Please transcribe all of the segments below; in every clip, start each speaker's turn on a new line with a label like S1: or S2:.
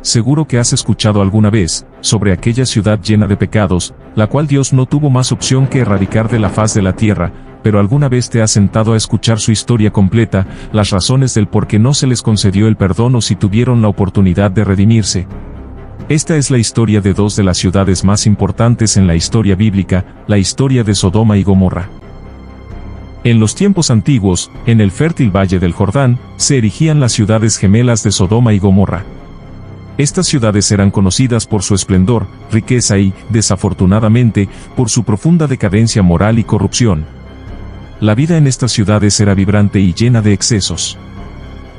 S1: seguro que has escuchado alguna vez, sobre aquella ciudad llena de pecados, la cual Dios no tuvo más opción que erradicar de la faz de la tierra, pero alguna vez te has sentado a escuchar su historia completa, las razones del por qué no se les concedió el perdón o si tuvieron la oportunidad de redimirse. Esta es la historia de dos de las ciudades más importantes en la historia bíblica, la historia de Sodoma y Gomorra. En los tiempos antiguos, en el fértil valle del Jordán, se erigían las ciudades gemelas de Sodoma y Gomorra. Estas ciudades eran conocidas por su esplendor, riqueza y, desafortunadamente, por su profunda decadencia moral y corrupción. La vida en estas ciudades era vibrante y llena de excesos.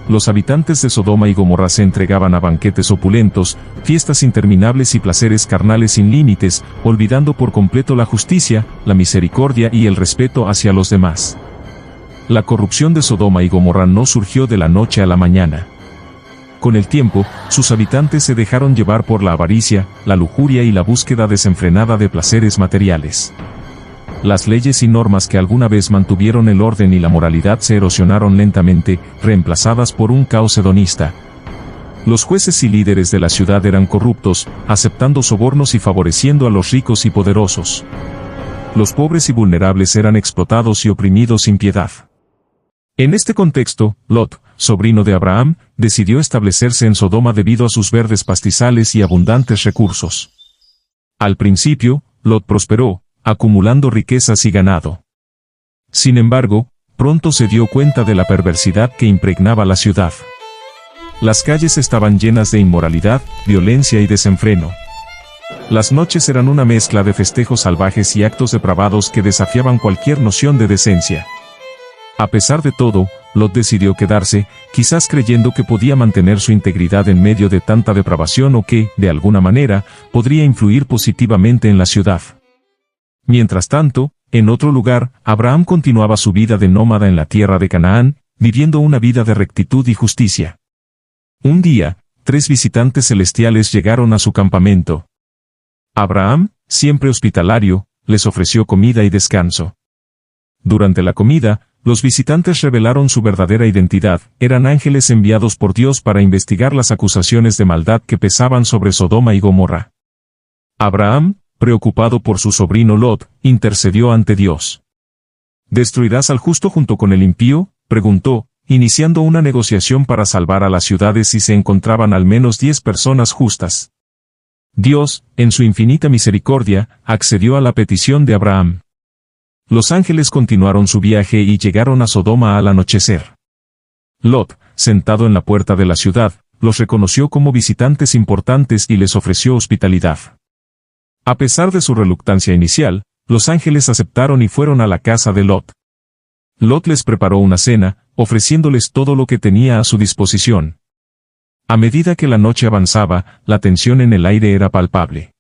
S1: Los habitantes de Sodoma y Gomorra se entregaban a banquetes opulentos, fiestas interminables y placeres carnales sin límites, olvidando por completo la justicia, la misericordia y el respeto hacia los demás. La corrupción de Sodoma y Gomorra no surgió de la noche a la mañana. Con el tiempo, sus habitantes se dejaron llevar por la avaricia, la lujuria y la búsqueda desenfrenada de placeres materiales. Las leyes y normas que alguna vez mantuvieron el orden y la moralidad se erosionaron lentamente, reemplazadas por un caos hedonista. Los jueces y líderes de la ciudad eran corruptos, aceptando sobornos y favoreciendo a los ricos y poderosos. Los pobres y vulnerables eran explotados y oprimidos sin piedad. En este contexto, Lot, sobrino de Abraham, decidió establecerse en Sodoma debido a sus verdes pastizales y abundantes recursos. Al principio, Lot prosperó, acumulando riquezas y ganado. Sin embargo, pronto se dio cuenta de la perversidad que impregnaba la ciudad. Las calles estaban llenas de inmoralidad, violencia y desenfreno. Las noches eran una mezcla de festejos salvajes y actos depravados que desafiaban cualquier noción de decencia. A pesar de todo, Lot decidió quedarse, quizás creyendo que podía mantener su integridad en medio de tanta depravación o que, de alguna manera, podría influir positivamente en la ciudad. Mientras tanto, en otro lugar, Abraham continuaba su vida de nómada en la tierra de Canaán, viviendo una vida de rectitud y justicia. Un día, 3 visitantes celestiales llegaron a su campamento. Abraham, siempre hospitalario, les ofreció comida y descanso. Durante la comida, los visitantes revelaron su verdadera identidad, eran ángeles enviados por Dios para investigar las acusaciones de maldad que pesaban sobre Sodoma y Gomorra. Abraham, preocupado por su sobrino Lot, intercedió ante Dios. ¿Destruirás al justo junto con el impío?, preguntó, iniciando una negociación para salvar a las ciudades si se encontraban al menos 10 personas justas. Dios, en su infinita misericordia, accedió a la petición de Abraham. Los ángeles continuaron su viaje y llegaron a Sodoma al anochecer. Lot, sentado en la puerta de la ciudad, los reconoció como visitantes importantes y les ofreció hospitalidad. A pesar de su reluctancia inicial, los ángeles aceptaron y fueron a la casa de Lot. Lot les preparó una cena, ofreciéndoles todo lo que tenía a su disposición. A medida que la noche avanzaba, la tensión en el aire era palpable.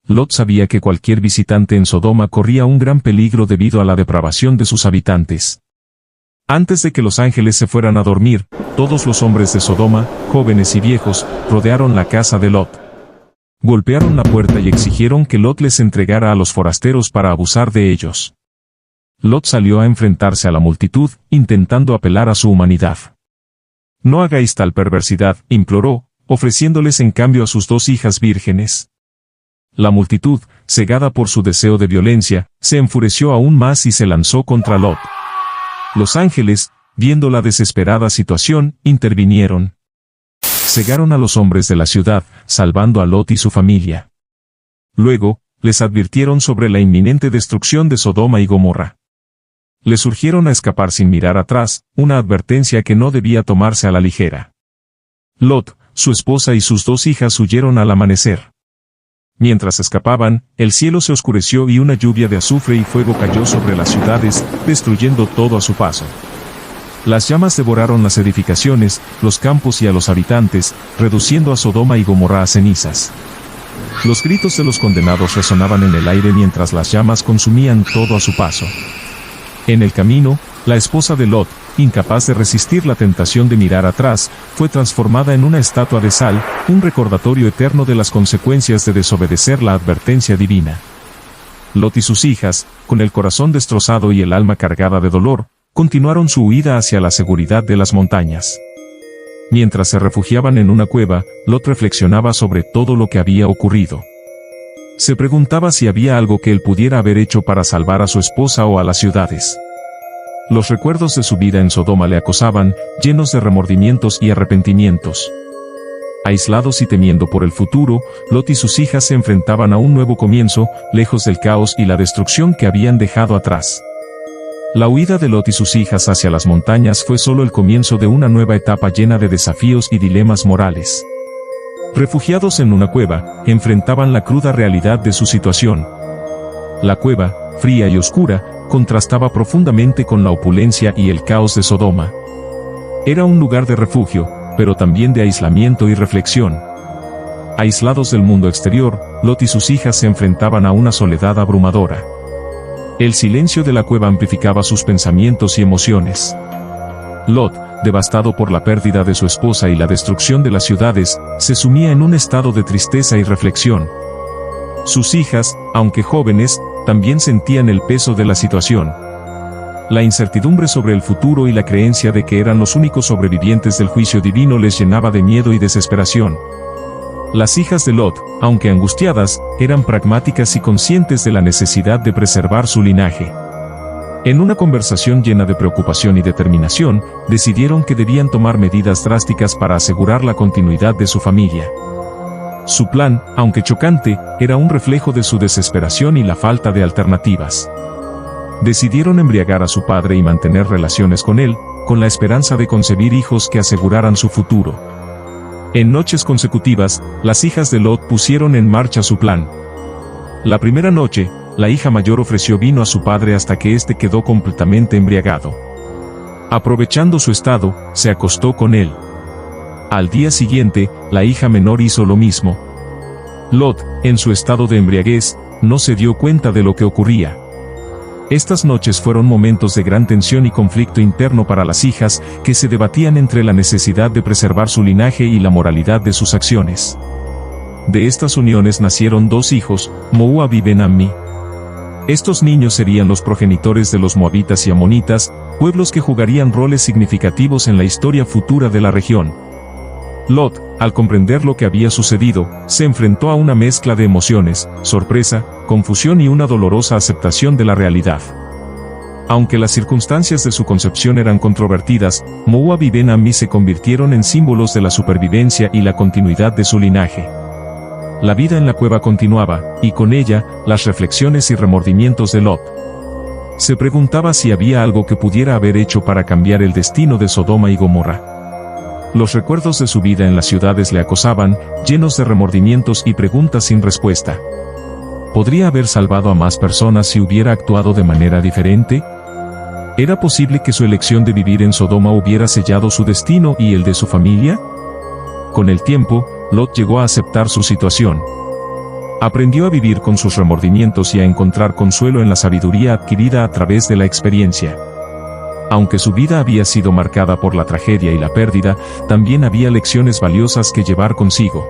S1: Lot sabía que cualquier visitante en Sodoma corría un gran peligro debido a la depravación de sus habitantes. Antes de que los ángeles se fueran a dormir, todos los hombres de Sodoma, jóvenes y viejos, rodearon la casa de Lot. Golpearon la puerta y exigieron que Lot les entregara a los forasteros para abusar de ellos. Lot salió a enfrentarse a la multitud, intentando apelar a su humanidad. «No hagáis tal perversidad», imploró, ofreciéndoles en cambio a sus 2 hijas vírgenes. La multitud, cegada por su deseo de violencia, se enfureció aún más y se lanzó contra Lot. Los ángeles, viendo la desesperada situación, intervinieron. Cegaron a los hombres de la ciudad, salvando a Lot y su familia. Luego, les advirtieron sobre la inminente destrucción de Sodoma y Gomorra. Les urgieron a escapar sin mirar atrás, una advertencia que no debía tomarse a la ligera. Lot, su esposa y sus 2 hijas huyeron al amanecer. Mientras escapaban, el cielo se oscureció y una lluvia de azufre y fuego cayó sobre las ciudades, destruyendo todo a su paso. Las llamas devoraron las edificaciones, los campos y a los habitantes, reduciendo a Sodoma y Gomorra a cenizas. Los gritos de los condenados resonaban en el aire mientras las llamas consumían todo a su paso. En el camino, la esposa de Lot, incapaz de resistir la tentación de mirar atrás, fue transformada en una estatua de sal, un recordatorio eterno de las consecuencias de desobedecer la advertencia divina. Lot y sus hijas, con el corazón destrozado y el alma cargada de dolor, continuaron su huida hacia la seguridad de las montañas. Mientras se refugiaban en una cueva, Lot reflexionaba sobre todo lo que había ocurrido. Se preguntaba si había algo que él pudiera haber hecho para salvar a su esposa o a las ciudades. Los recuerdos de su vida en Sodoma le acosaban, llenos de remordimientos y arrepentimientos. Aislados y temiendo por el futuro, Lot y sus hijas se enfrentaban a un nuevo comienzo, lejos del caos y la destrucción que habían dejado atrás. La huida de Lot y sus hijas hacia las montañas fue solo el comienzo de una nueva etapa llena de desafíos y dilemas morales. Refugiados en una cueva, enfrentaban la cruda realidad de su situación. La cueva, fría y oscura, contrastaba profundamente con la opulencia y el caos de Sodoma. Era un lugar de refugio, pero también de aislamiento y reflexión. Aislados del mundo exterior, Lot y sus hijas se enfrentaban a una soledad abrumadora. El silencio de la cueva amplificaba sus pensamientos y emociones. Lot, devastado por la pérdida de su esposa y la destrucción de las ciudades, se sumía en un estado de tristeza y reflexión. Sus hijas, aunque jóvenes, también sentían el peso de la situación. La incertidumbre sobre el futuro y la creencia de que eran los únicos sobrevivientes del juicio divino les llenaba de miedo y desesperación. Las hijas de Lot, aunque angustiadas, eran pragmáticas y conscientes de la necesidad de preservar su linaje. En una conversación llena de preocupación y determinación, decidieron que debían tomar medidas drásticas para asegurar la continuidad de su familia. Su plan, aunque chocante, era un reflejo de su desesperación y la falta de alternativas. Decidieron embriagar a su padre y mantener relaciones con él, con la esperanza de concebir hijos que aseguraran su futuro. En noches consecutivas, las hijas de Lot pusieron en marcha su plan. La primera noche, la hija mayor ofreció vino a su padre hasta que éste quedó completamente embriagado. Aprovechando su estado, se acostó con él. Al día siguiente, la hija menor hizo lo mismo. Lot, en su estado de embriaguez, no se dio cuenta de lo que ocurría. Estas noches fueron momentos de gran tensión y conflicto interno para las hijas, que se debatían entre la necesidad de preservar su linaje y la moralidad de sus acciones. De estas uniones nacieron dos hijos, Moab y Ben-Ammi. Estos niños serían los progenitores de los moabitas y amonitas, pueblos que jugarían roles significativos en la historia futura de la región. Lot, al comprender lo que había sucedido, se enfrentó a una mezcla de emociones, sorpresa, confusión y una dolorosa aceptación de la realidad. Aunque las circunstancias de su concepción eran controvertidas, Moab y Ben-Ammi se convirtieron en símbolos de la supervivencia y la continuidad de su linaje. La vida en la cueva continuaba, y con ella, las reflexiones y remordimientos de Lot. Se preguntaba si había algo que pudiera haber hecho para cambiar el destino de Sodoma y Gomorra. Los recuerdos de su vida en las ciudades le acosaban, llenos de remordimientos y preguntas sin respuesta. ¿Podría haber salvado a más personas si hubiera actuado de manera diferente? ¿Era posible que su elección de vivir en Sodoma hubiera sellado su destino y el de su familia? Con el tiempo, Lot llegó a aceptar su situación. Aprendió a vivir con sus remordimientos y a encontrar consuelo en la sabiduría adquirida a través de la experiencia. Aunque su vida había sido marcada por la tragedia y la pérdida, también había lecciones valiosas que llevar consigo.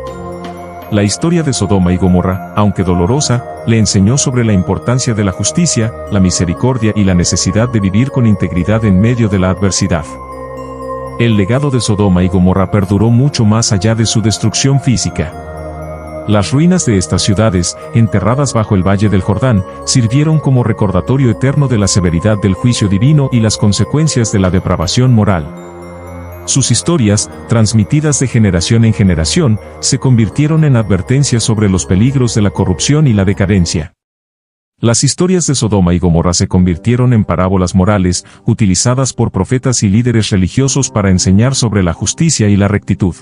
S1: La historia de Sodoma y Gomorra, aunque dolorosa, le enseñó sobre la importancia de la justicia, la misericordia y la necesidad de vivir con integridad en medio de la adversidad. El legado de Sodoma y Gomorra perduró mucho más allá de su destrucción física. Las ruinas de estas ciudades, enterradas bajo el valle del Jordán, sirvieron como recordatorio eterno de la severidad del juicio divino y las consecuencias de la depravación moral. Sus historias, transmitidas de generación en generación, se convirtieron en advertencias sobre los peligros de la corrupción y la decadencia. Las historias de Sodoma y Gomorra se convirtieron en parábolas morales, utilizadas por profetas y líderes religiosos para enseñar sobre la justicia y la rectitud.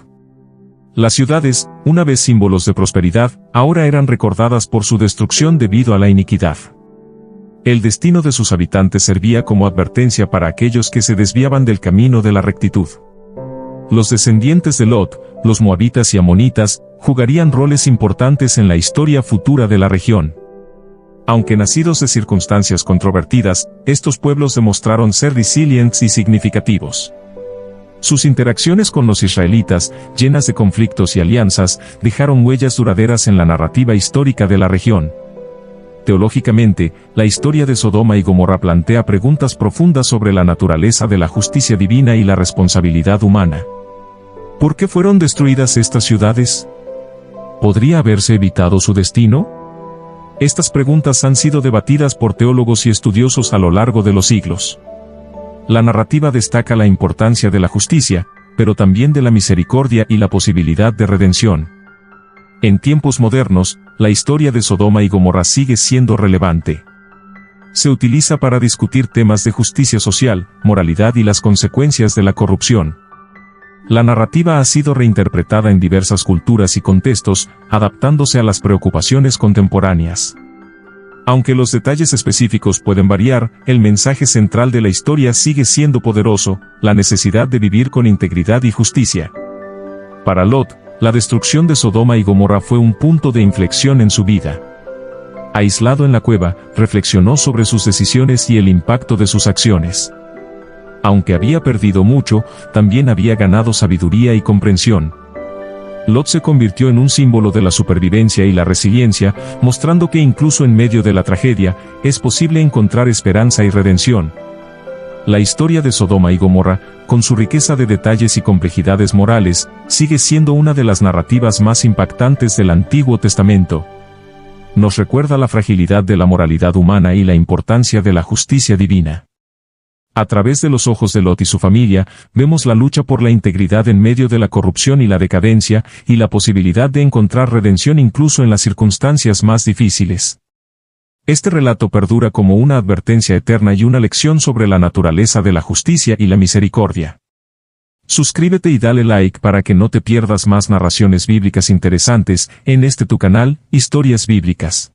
S1: Las ciudades, una vez símbolos de prosperidad, ahora eran recordadas por su destrucción debido a la iniquidad. El destino de sus habitantes servía como advertencia para aquellos que se desviaban del camino de la rectitud. Los descendientes de Lot, los moabitas y amonitas, jugarían roles importantes en la historia futura de la región. Aunque nacidos de circunstancias controvertidas, estos pueblos demostraron ser resilientes y significativos. Sus interacciones con los israelitas, llenas de conflictos y alianzas, dejaron huellas duraderas en la narrativa histórica de la región. Teológicamente, la historia de Sodoma y Gomorra plantea preguntas profundas sobre la naturaleza de la justicia divina y la responsabilidad humana. ¿Por qué fueron destruidas estas ciudades? ¿Podría haberse evitado su destino? Estas preguntas han sido debatidas por teólogos y estudiosos a lo largo de los siglos. La narrativa destaca la importancia de la justicia, pero también de la misericordia y la posibilidad de redención. En tiempos modernos, la historia de Sodoma y Gomorra sigue siendo relevante. Se utiliza para discutir temas de justicia social, moralidad y las consecuencias de la corrupción. La narrativa ha sido reinterpretada en diversas culturas y contextos, adaptándose a las preocupaciones contemporáneas. Aunque los detalles específicos pueden variar, el mensaje central de la historia sigue siendo poderoso: la necesidad de vivir con integridad y justicia. Para Lot, la destrucción de Sodoma y Gomorra fue un punto de inflexión en su vida. Aislado en la cueva, reflexionó sobre sus decisiones y el impacto de sus acciones. Aunque había perdido mucho, también había ganado sabiduría y comprensión. Lot se convirtió en un símbolo de la supervivencia y la resiliencia, mostrando que incluso en medio de la tragedia, es posible encontrar esperanza y redención. La historia de Sodoma y Gomorra, con su riqueza de detalles y complejidades morales, sigue siendo una de las narrativas más impactantes del Antiguo Testamento. Nos recuerda la fragilidad de la moralidad humana y la importancia de la justicia divina. A través de los ojos de Lot y su familia, vemos la lucha por la integridad en medio de la corrupción y la decadencia, y la posibilidad de encontrar redención incluso en las circunstancias más difíciles. Este relato perdura como una advertencia eterna y una lección sobre la naturaleza de la justicia y la misericordia. Suscríbete y dale like para que no te pierdas más narraciones bíblicas interesantes en este tu canal, Historias Bíblicas.